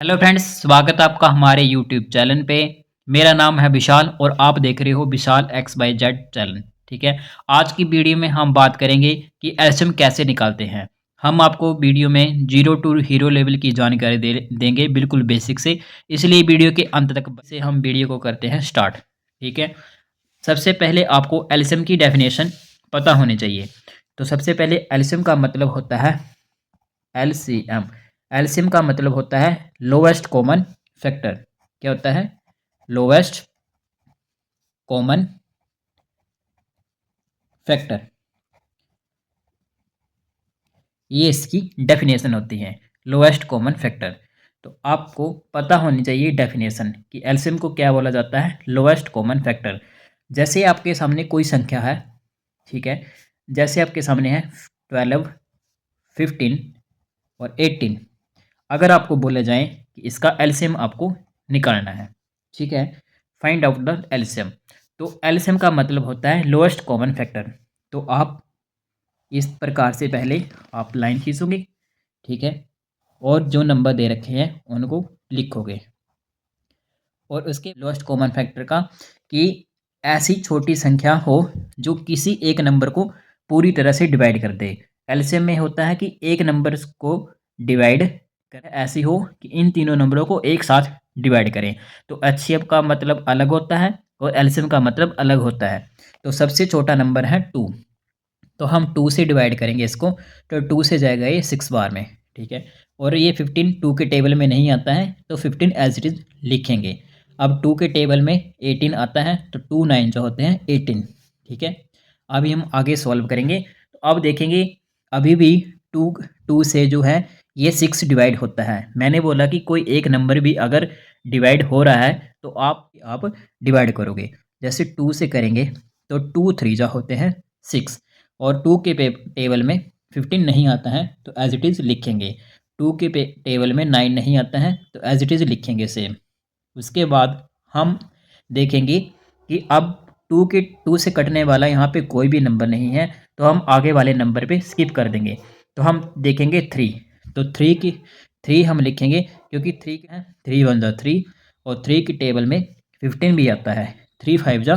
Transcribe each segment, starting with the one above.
Hello friends, स्वागत है आपका हमारे यूट्यूब चैनल पे। मेरा नाम है विशाल और आप देख रहे हो विशाल एक्स वाई जेड चैनल। ठीक है। आज की वीडियो में हम बात करेंगे कि एलसीएम कैसे निकालते हैं। हम आपको वीडियो में जीरो टू हीरो लेवल की जानकारी देंगे, बिल्कुल बेसिक से। इसलिए वीडियो के अंत तक से हम वीडियो को करते हैं स्टार्ट। ठीक है। सबसे पहले आपको एलसीएम की डेफिनेशन पता होनी चाहिए। तो सबसे पहले एलसीएम का मतलब होता है एलसीएम। एलसीएम का मतलब होता है लोवेस्ट कॉमन फैक्टर। क्या होता है? Lowest common factor. ये इसकी डेफिनेशन होती है, लोवेस्ट कॉमन फैक्टर। तो आपको पता होनी चाहिए डेफिनेशन कि एलसीएम को क्या बोला जाता है, लोवेस्ट कॉमन फैक्टर। जैसे आपके सामने कोई संख्या है, ठीक है, जैसे आपके सामने है 12, 15 और 18। अगर आपको बोला जाए कि इसका एलसीएम आपको निकालना है, ठीक है, फाइंड आउट द एलसीएम। तो एलसीएम का मतलब होता है लोएस्ट कॉमन फैक्टर। तो आप इस प्रकार से पहले आप लाइन खींचोगे, ठीक है, और जो नंबर दे रखे हैं उनको लिखोगे। और उसके लोएस्ट कॉमन फैक्टर का कि ऐसी छोटी संख्या हो जो किसी एक नंबर को पूरी तरह से डिवाइड कर दे। एलसीएम में होता है कि एक नंबर को डिवाइड कर ऐसी हो कि इन तीनों नंबरों को एक साथ डिवाइड करें। तो एचसीएफ का मतलब अलग होता है और एलसीएम का मतलब अलग होता है। तो सबसे छोटा नंबर है 2। तो हम 2 से डिवाइड करेंगे इसको, तो 2 से जाएगा ये 6 बार में। ठीक है। और ये 15 2 के टेबल में नहीं आता है, तो 15 एज इट इज लिखेंगे। अब 2 के टेबल में 18 आता है, तो 2 9 जो होते हैं 18। ठीक है। अभी हम आगे सॉल्व करेंगे। तो अब देखेंगे अभी भी 2 2 से जो है ये 6 डिवाइड होता है। मैंने बोला कि कोई एक नंबर भी अगर डिवाइड हो रहा है तो आप डिवाइड करोगे। जैसे 2 से करेंगे तो 2 3 जो होते हैं 6। और 2 के टेबल में 15 नहीं आता है, तो एज इट इज़ लिखेंगे। 2 के टेबल में 9 नहीं आता है, तो एज इट इज़ लिखेंगे सेम। उसके बाद हम देखेंगे कि अब 2 से कटने वाला यहाँ पे कोई भी नंबर नहीं है, तो हम आगे वाले नंबर पे स्किप कर देंगे। तो हम देखेंगे 3। तो 3 हम लिखेंगे, क्योंकि 3 क्या है, 3 1 जा 3, और 3 की टेबल में 15 भी आता है। 3 5 जा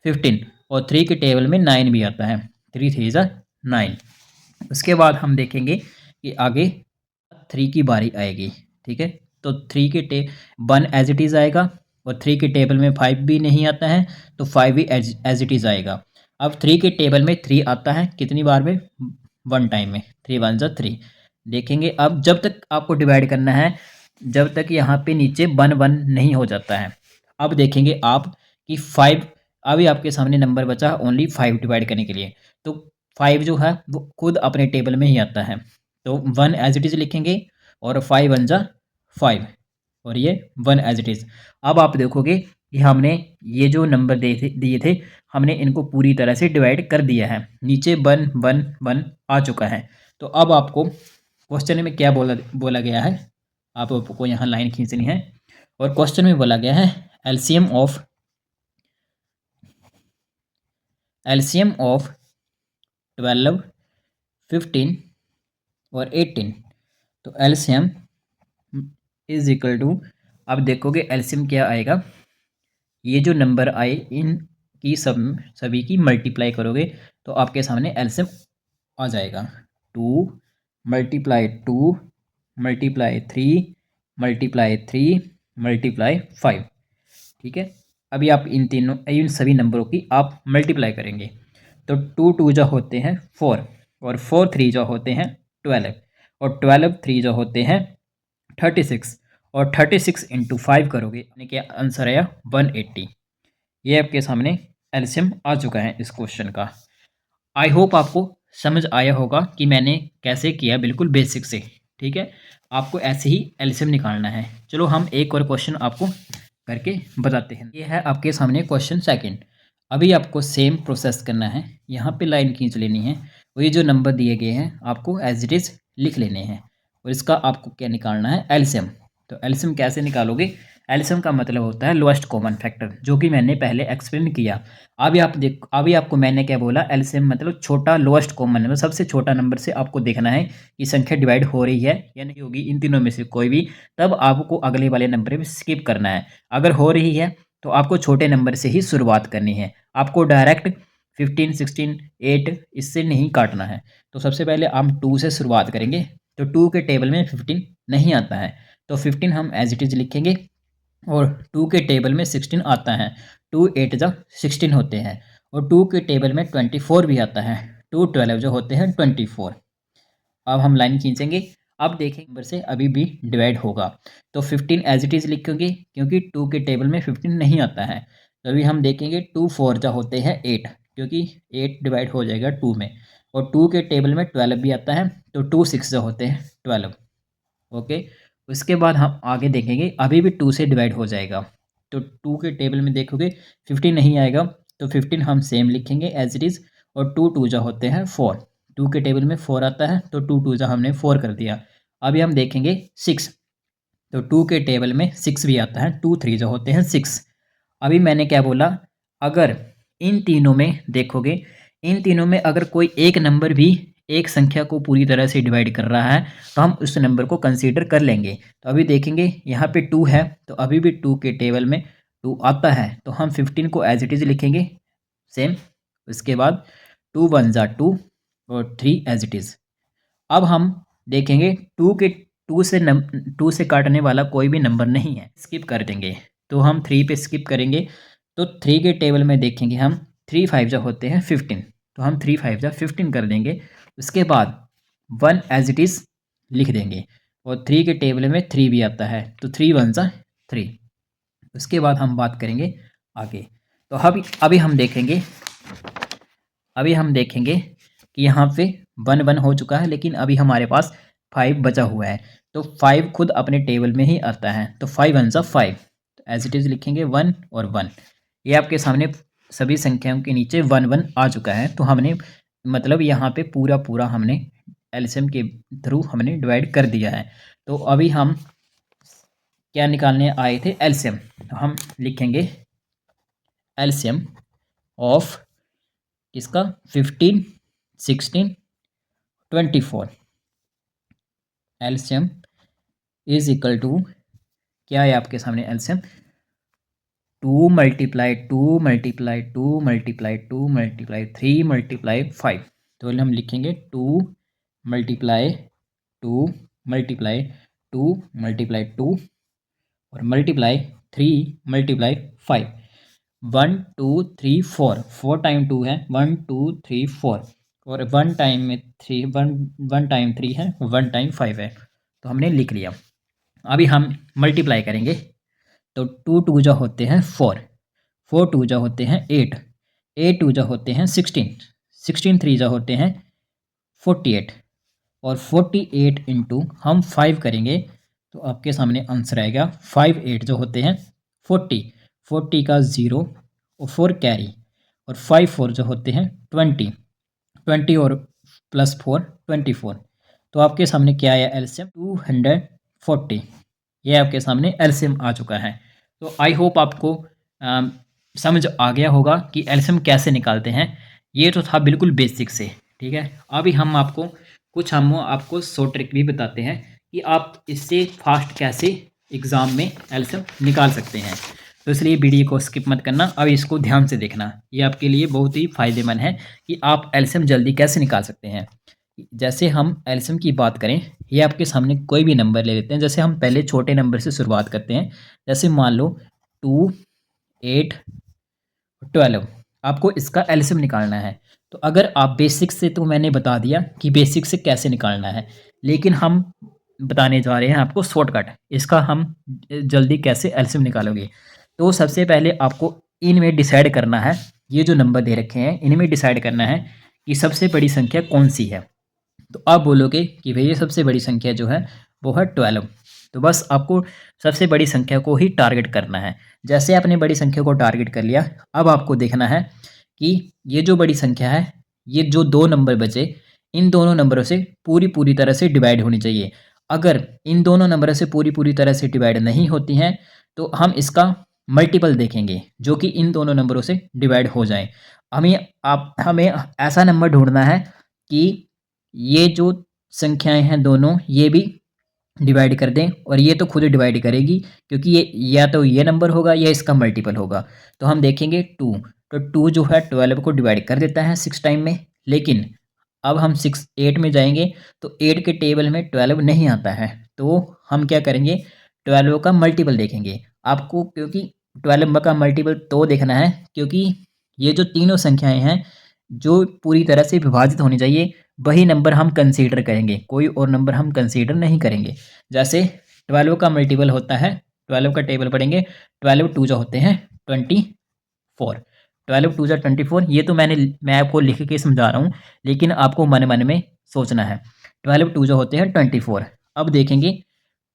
15, और 3 के टेबल में 9 भी आता है। 3 3 जा 9। उसके बाद हम देखेंगे कि आगे 3 की बारी आएगी। ठीक है। तो 3 के 1 एज इट इज़ आएगा, और 3 के टेबल में 5 भी नहीं आता है, तो 5 भी एज इट इज़ आएगा। अब 3 के टेबल में 3 आता है कितनी बार में, 1 टाइम में। 3 1 जा 3। देखेंगे अब जब तक आपको डिवाइड करना है, जब तक यहाँ पे नीचे 1 1 नहीं हो जाता है। अब देखेंगे आप कि 5, अभी आपके सामने नंबर बचा ओनली 5 डिवाइड करने के लिए। तो 5 जो है वो खुद अपने टेबल में ही आता है, तो 1 एज इट इज़ लिखेंगे, और 5 1 जा 5, और ये 1 एज इट इज़। अब आप देखोगे कि हमने ये जो नंबर दिए थे हमने इनको पूरी तरह से डिवाइड कर दिया है। नीचे 1 1 1 आ चुका है। तो अब आपको क्वेश्चन में क्या बोला गया है, आपको यहाँ लाइन खींचनी है। और क्वेश्चन में बोला गया है एलसीएम ऑफ 12, 15 और 18। तो एलसीएम इज इक्वल टू, अब देखोगे एलसीएम क्या आएगा, ये जो नंबर आए इन की सभी की मल्टीप्लाई करोगे तो आपके सामने एलसीएम आ जाएगा। 2 मल्टीप्लाई 2 मल्टीप्लाई 3 मल्टीप्लाई 3 मल्टीप्लाई 5। ठीक है। अभी आप इन सभी नंबरों की आप मल्टीप्लाई करेंगे, तो 2 2 जो होते हैं 4, और 4 3 जो होते हैं 12, और 12 3 जो होते हैं 36, और 36 इंटू 5 करोगे यानी कि आंसर आया 180। ये आपके सामने एलसीएम आ चुका है इस क्वेश्चन का। आई होप आपको समझ आया होगा कि मैंने कैसे किया, बिल्कुल बेसिक से। ठीक है। आपको ऐसे ही एलसीएम निकालना है। चलो हम एक और क्वेश्चन आपको करके बताते हैं। ये है आपके सामने क्वेश्चन सेकंड। अभी आपको सेम प्रोसेस करना है। यहाँ पे लाइन खींच लेनी है, और ये जो नंबर दिए गए हैं आपको एज इट इज़ लिख लेने हैं, और इसका आपको क्या निकालना है, एलसीएम। तो एलसीएम कैसे निकालोगे, एलसीएम का मतलब होता है लोएस्ट कॉमन फैक्टर, जो कि मैंने पहले एक्सप्लेन किया। अभी आपको मैंने क्या बोला, एलसीएम मतलब छोटा लोएस्ट कॉमन नंबर, सबसे छोटा नंबर से आपको देखना है कि संख्या डिवाइड हो रही है या नहीं होगी, इन तीनों में से कोई भी, तब आपको अगले वाले नंबर पे स्किप करना है। अगर हो रही है तो आपको छोटे नंबर से ही शुरुआत करनी है, आपको डायरेक्ट 15, 16, 8 इससे नहीं काटना है। तो सबसे पहले हम 2 से शुरुआत करेंगे, तो 2 के टेबल में 15 नहीं आता है, तो 15 हम एज इट इज़ लिखेंगे, और 2 के टेबल में 16 आता है, 2 8 जा 16 होते हैं, और 2 के टेबल में 24 भी आता है, 2 12 जो होते हैं 24। अब हम लाइन खींचेंगे, अब देखें नंबर से अभी भी डिवाइड होगा, तो 15 एज इट इज़ लिखेंगे क्योंकि 2 के टेबल में 15 नहीं आता है। तो अभी हम देखेंगे 2 4 जा होते हैं 8, क्योंकि 8 डिवाइड हो जाएगा 2 में, और 2 के टेबल में 12 भी आता है, तो 2 6 जा होते हैं 12। ओके, उसके बाद हम आगे देखेंगे, अभी भी 2 से डिवाइड हो जाएगा, तो 2 के टेबल में देखोगे 15 नहीं आएगा, तो 15 हम सेम लिखेंगे एज इट इज़, और 2 2 जा होते हैं 4, 2 के टेबल में 4 आता है, तो 2 2 जा हमने 4 कर दिया। अभी हम देखेंगे 6, तो 2 के टेबल में 6 भी आता है, 2 3 जो होते हैं 6। अभी मैंने क्या बोला, अगर इन तीनों में देखोगे, इन तीनों में अगर कोई एक नंबर भी एक संख्या को पूरी तरह से डिवाइड कर रहा है, तो हम उस नंबर को कंसीडर कर लेंगे। तो अभी देखेंगे यहाँ पे 2 है, तो अभी भी 2 के टेबल में 2 आता है, तो हम 15 को एज इट इज़ लिखेंगे सेम। उसके बाद 2 1 जा 2, और 3 एज इट इज़। अब हम देखेंगे 2 से काटने वाला कोई भी नंबर नहीं है, स्किप कर देंगे, तो हम 3 पे स्किप करेंगे, तो 3 के टेबल में देखेंगे हम 3 5 जा होते हैं 15, तो हम 3 5 जा 15 कर देंगे। उसके बाद 1 एज इट इज़ लिख देंगे, और 3 के टेबल में 3 भी आता है, तो 3 1 जा 3। उसके बाद हम बात करेंगे आगे, तो अभी हम देखेंगे कि यहाँ पे 1 1 हो चुका है, लेकिन अभी हमारे पास 5 बचा हुआ है, तो 5 खुद अपने टेबल में ही आता है, तो 5 1 जा 5, तो एज इट इज़ लिखेंगे 1 और 1। ये आपके सामने सभी संख्याओं के नीचे 1 1 आ चुका है, तो हमने मतलब यहाँ पे पूरा हमने एलसीएम के थ्रू हमने डिवाइड कर दिया है। तो अभी हम क्या निकालने आए थे, एलसीएम, तो हम लिखेंगे एलसीएम ऑफ किसका, 15 16 24। एलसीएम इज इक्वल टू क्या है आपके सामने, LCM 2 multiply 2 multiply 2 multiply 2 multiply 3 multiply 5। तो हम लिखेंगे 2 मल्टीप्लाई 2 मल्टीप्लाई 2 मल्टीप्लाई 2 और मल्टीप्लाई 3 मल्टीप्लाई 5। 1 2 3 4, 4 टाइम 2 है, 1 2 3 4, और 1 टाइम में 3, 1 टाइम 3 है, 1 टाइम 5 है, तो हमने लिख लिया। अभी हम मल्टीप्लाई करेंगे, तो 2 2 जो होते हैं 4, 4 2 जो होते हैं 8, 8 2 जो होते हैं 16, 16 3 जो होते हैं 48, और 48 इंटू हम 5 करेंगे, तो आपके सामने आंसर आएगा 5 8 जो होते हैं 40, 40 का 0 और 4 कैरी, और 5 4 जो होते हैं 20, 20 और प्लस 4 24। तो आपके सामने क्या आया, एलसीएम 240। ये आपके सामने एलसीएम आ चुका है। तो आई होप आपको समझ आ गया होगा कि एलसीएम कैसे निकालते हैं। ये तो था बिल्कुल बेसिक से, ठीक है। अभी हम आपको शॉर्ट ट्रिक भी बताते हैं कि आप इससे फास्ट कैसे एग्ज़ाम में एलसीएम निकाल सकते हैं। तो इसलिए वीडियो को स्किप मत करना, अब इसको ध्यान से देखना, ये आपके लिए बहुत ही फ़ायदेमंद है कि आप एलसीएम जल्दी कैसे निकाल सकते हैं। जैसे हम एलसीएम की बात करें, ये आपके सामने कोई भी नंबर ले लेते हैं। जैसे हम पहले छोटे नंबर से शुरुआत करते हैं, जैसे मान लो 2 8 12, आपको इसका एलसीएम निकालना है। तो अगर आप बेसिक से, तो मैंने बता दिया कि बेसिक से कैसे निकालना है, लेकिन हम बताने जा रहे हैं आपको शॉर्टकट, इसका हम जल्दी कैसे एलसीएम निकालोगे। तो सबसे पहले आपको इनमें डिसाइड करना है, ये जो नंबर दे रखे हैं इनमें डिसाइड करना है कि सबसे बड़ी संख्या कौन सी है। तो आप बोलोगे कि भैया सबसे बड़ी संख्या जो है वो है 12, तो बस आपको सबसे बड़ी संख्या को ही टारगेट करना है। जैसे आपने बड़ी संख्या को टारगेट कर लिया, अब आपको देखना है कि ये जो बड़ी संख्या है, ये जो 2 नंबर बचे, इन दोनों नंबरों से पूरी तरह से डिवाइड होनी चाहिए। अगर इन दोनों नंबरों से पूरी तरह से डिवाइड नहीं होती हैं तो हम इसका मल्टीपल देखेंगे जो कि इन दोनों नंबरों से डिवाइड हो जाए। हमें ऐसा नंबर ढूंढना है कि ये जो संख्याएं हैं दोनों ये भी डिवाइड कर दें, और ये तो खुद डिवाइड करेगी क्योंकि ये या तो ये नंबर होगा या इसका मल्टीपल होगा। तो हम देखेंगे 2, तो 2 जो है 12 को डिवाइड कर देता है 6 टाइम में। लेकिन अब हम 8 में जाएंगे तो 8 के टेबल में 12 नहीं आता है, तो हम क्या करेंगे 12 का मल्टीपल देखेंगे। आपको क्योंकि 12 का मल्टीपल तो देखना है क्योंकि ये जो तीनों संख्याएं हैं जो पूरी तरह से विभाजित होनी चाहिए वही नंबर हम कंसीडर करेंगे, कोई और नंबर हम कंसीडर नहीं करेंगे। जैसे 12 का मल्टीपल होता है, 12 का टेबल पढ़ेंगे, 12 टू जो होते हैं 24, 12 टू जो 24। ये तो मैं आपको लिख के समझा रहा हूँ, लेकिन आपको मन मन में सोचना है। 12 टू जो होते हैं 24। अब देखेंगे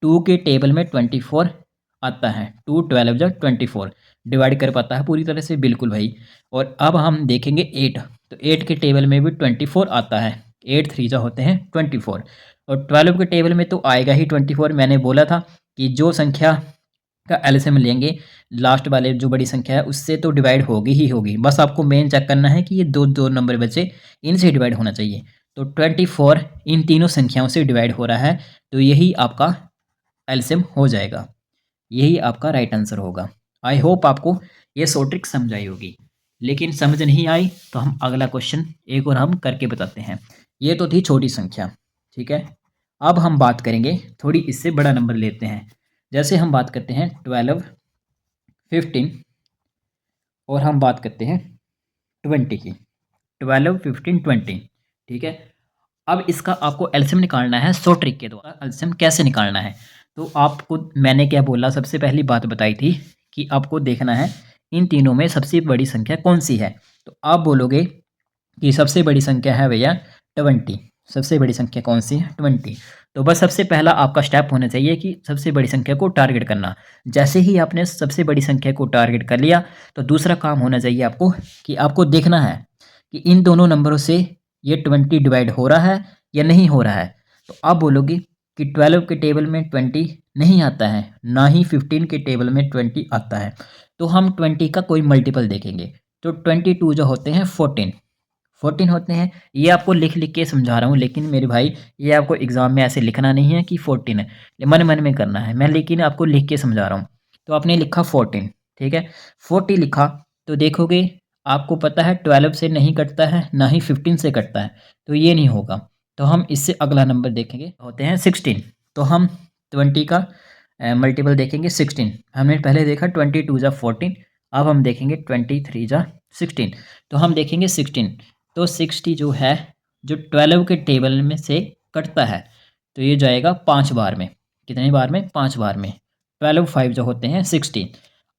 2 के टेबल में 24 आता है, 2 12 जो 24 डिवाइड कर पाता है पूरी तरह से, बिल्कुल भाई। और अब हम देखेंगे 8, तो 8 के टेबल में भी 24 आता है, 8 3 जो होते हैं 24। और 12 के टेबल में तो आएगा ही 24। मैंने बोला था कि जो संख्या का एलसीएम लेंगे लास्ट वाले जो बड़ी संख्या है उससे तो डिवाइड होगी ही होगी, बस आपको मेन चेक करना है कि ये दो दो नंबर बचे इनसे डिवाइड होना चाहिए। तो 24 इन तीनों संख्याओं से डिवाइड हो रहा है, तो यही आपका एलसीएम हो जाएगा, यही आपका राइट आंसर होगा। आई होप आपको ये सो ट्रिक समझ आई होगी, लेकिन समझ नहीं आई तो हम अगला क्वेश्चन एक और हम करके बताते हैं। ये तो थी छोटी संख्या, ठीक है। अब हम बात करेंगे थोड़ी इससे बड़ा नंबर लेते हैं। जैसे हम बात करते हैं 12, 15 और हम बात करते हैं 20 की, 12, 15, 20, ठीक है। अब इसका आपको एलसीएम निकालना है 100 ट्रिक के द्वारा। एलसीएम कैसे निकालना है, तो आपको मैंने क्या बोला, सबसे पहली बात बताई थी कि आपको देखना है इन तीनों में सबसे बड़ी संख्या कौन सी है। तो आप बोलोगे कि सबसे बड़ी संख्या है भैया 20। सबसे बड़ी संख्या कौन सी है 20। तो बस सबसे पहला आपका स्टेप होना चाहिए कि सबसे बड़ी संख्या को टारगेट करना। जैसे ही आपने सबसे बड़ी संख्या को टारगेट कर लिया तो दूसरा काम होना चाहिए आपको कि आपको देखना है कि इन दोनों नंबरों से ये 20 डिवाइड हो रहा है या नहीं हो रहा है। तो आप बोलोगे कि 12 के टेबल में 20 नहीं आता है, ना ही 15 के टेबल में 20 आता है, तो हम 20 का कोई मल्टीपल देखेंगे। तो 22 जो होते हैं 14 होते हैं। ये आपको लिख लिख के समझा रहा हूँ, लेकिन मेरे भाई ये आपको एग्जाम में ऐसे लिखना नहीं है कि 14 है, मन मन में करना है मैं, लेकिन आपको लिख के समझा रहा हूँ। तो आपने लिखा 14, ठीक है, 40 लिखा, तो देखोगे आपको पता है 12 से नहीं कटता है ना ही 15 से कटता है, तो ये नहीं होगा। तो हम इससे अगला नंबर देखेंगे, होते हैं 16। तो हम 20 का मल्टीपल देखेंगे 16। हमने पहले देखा 22 जा 14, अब हम देखेंगे 23 जा 16। तो हम देखेंगे 16, तो 60 जो है जो 12 के टेबल में से कटता है, तो ये जाएगा 5 बार में। कितने बार में? 5 बार में। 12 5 जो होते हैं 16।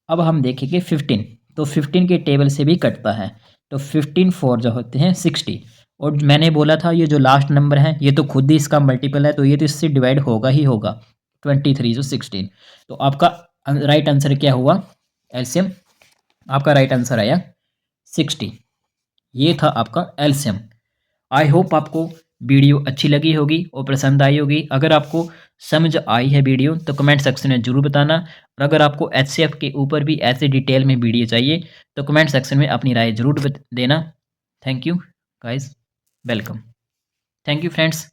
अब हम देखेंगे 15, तो 15 के टेबल से भी कटता है, तो 15 4 जो होते हैं 60। और मैंने बोला था ये जो लास्ट नंबर है ये तो खुद ही इसका मल्टीपल है, तो ये तो इससे डिवाइड होगा ही होगा, 23 जो 16। तो आपका राइट आंसर क्या हुआ एलसीएम? आपका राइट आंसर आया 60। ये था आपका एलसीएम। आई होप आपको वीडियो अच्छी लगी होगी और पसंद आई होगी। अगर आपको समझ आई है वीडियो तो कमेंट सेक्शन में ज़रूर बताना, और अगर आपको एचसीएफ के ऊपर भी ऐसे डिटेल में वीडियो चाहिए तो कमेंट सेक्शन में अपनी राय ज़रूर देना। Thank you guys, welcome. Thank you friends.